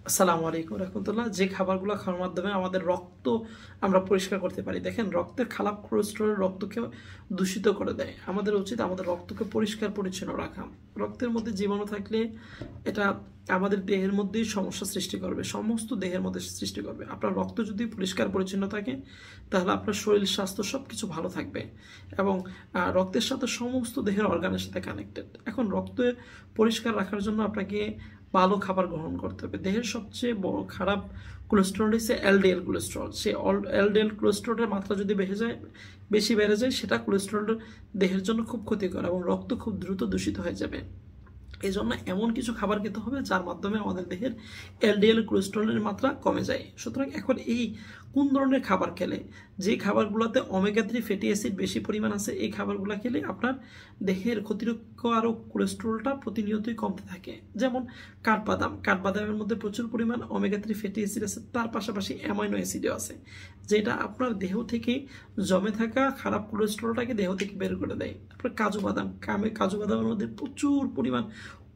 আসসালামু আলাইকুম রহমতুল্লাহ। যে খাবারগুলো খাওয়ার মাধ্যমে আমাদের রক্ত আমরা পরিষ্কার করতে পারি, দেখেন রক্তের খারাপ কোলেস্টেরল রক্তকে দূষিত করে দেয়। আমাদের উচিত আমাদের রক্তকে পরিষ্কার পরিচ্ছন্ন রাখা। রক্তের মধ্যে জীবাণু থাকলে এটা আমাদের দেহের মধ্যেই সমস্যা সৃষ্টি করবে, সমস্ত দেহের মধ্যে সৃষ্টি করবে। আপনার রক্ত যদি পরিষ্কার পরিচ্ছন্ন থাকে তাহলে আপনার শরীর স্বাস্থ্য সব কিছু ভালো থাকবে এবং রক্তের সাথে সমস্ত দেহের অর্গানের সাথে কানেক্টেড। এখন রক্ত পরিষ্কার রাখার জন্য আপনাকে ভালো খাবার গ্রহণ করতে হবে। দেহের সবচেয়ে বড় খারাপ কোলেস্টেরল হচ্ছে এলডিএল কোলেস্টেরল। সেই এলডিএল কোলেস্টেরলের মাত্রা যদি বেশি বেড়ে যায় সেটা কোলেস্টেরল দেহের জন্য খুব ক্ষতিকর এবং রক্ত খুব দ্রুত দূষিত হয়ে যাবে। এই জন্য এমন কিছু খাবার খেতে হবে যার মাধ্যমে আমাদের দেহের এলডিএল কোলেস্টেরলের মাত্রা কমে যায়। সুতরাং এখন এই কোন ধরনের খাবার খেলে, যে খাবারগুলোতে ওমেগা 3 ফ্যাটি অ্যাসিড বেশি পরিমাণ আছে, এই খাবারগুলো খেলে আপনার দেহের ক্ষতিকারক কোলেস্টেরলটা প্রতিনিয়তই কমতে থাকে। যেমন কাঠবাদামের মধ্যে প্রচুর পরিমাণ ওমেগা 3 ফ্যাটি অ্যাসিড আছে, তার পাশাপাশি অ্যামাইনো অ্যাসিডও আছে, যেটা আপনার দেহ থেকে জমে থাকা খারাপ কোলেস্টেরলটাকে দেহ থেকে বের করে দেয়। তারপর কাজু বাদামের মধ্যে প্রচুর পরিমাণ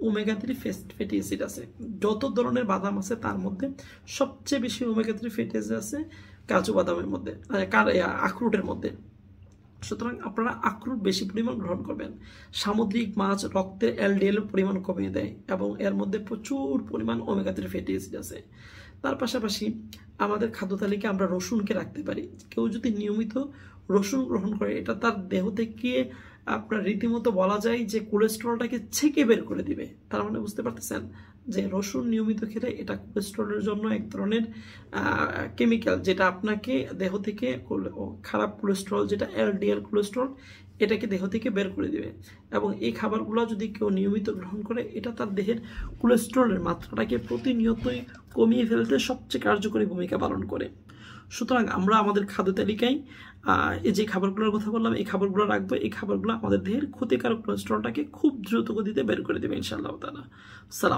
ওমেগা 3 ফ্যাটি অ্যাসিড আছে। যত ধরনের বাদাম আছে তার মধ্যে সবচেয়ে বেশি ওমেগা 3 ফ্যাটি অ্যাসিড আছে কাজু বাদামের মধ্যে, আখরোটের মধ্যে। সুতরাং আপনারা আখরোট বেশি পরিমাণ গ্রহণ করবেন। সামুদ্রিক মাছ রক্তের এলডিএল পরিমাণ কমিয়ে দেয় এবং এর মধ্যে প্রচুর পরিমাণ ওমেগা 3 ফ্যাটি অ্যাসিড আছে। তার পাশাপাশি আমাদের খাদ্য তালিকায় আমরা রসুনকে রাখতে পারি। কেউ যদি নিয়মিত রসুন গ্রহণ করে এটা তার দেহ থেকে আপনার রীতিমতো বলা যায় যে কোলেস্টেরলটাকে ছেঁকে বের করে দিবে। তার মানে বুঝতে পারতেছেন যে রসুন নিয়মিত খেলে এটা কোলেস্টেরলের জন্য এক ধরনের কেমিক্যাল, যেটা আপনাকে দেহ থেকে খারাপ কোলেস্টেরল যেটা এলডিএল কোলেস্টেরল এটাকে দেহ থেকে বের করে দিবে। এবং এই খাবারগুলো যদি কেউ নিয়মিত গ্রহণ করে এটা তার দেহের কোলেস্টেরলের মাত্রাটাকে প্রতিনিয়তই কমিয়ে ফেলতে সবচেয়ে কার্যকরী ভূমিকা পালন করে। সুতরাং আমরা আমাদের খাদ্য তালিকায় এই যে খাবারগুলোর কথা বললাম এই খাবারগুলো রাখবো। এই খাবারগুলো আমাদের দেহের ক্ষতিকারক কোলেস্টেরলটাকে খুব দ্রুত গতিতে বের করে দেবে ইনশাআল্লাহ তাআলা। সালাম।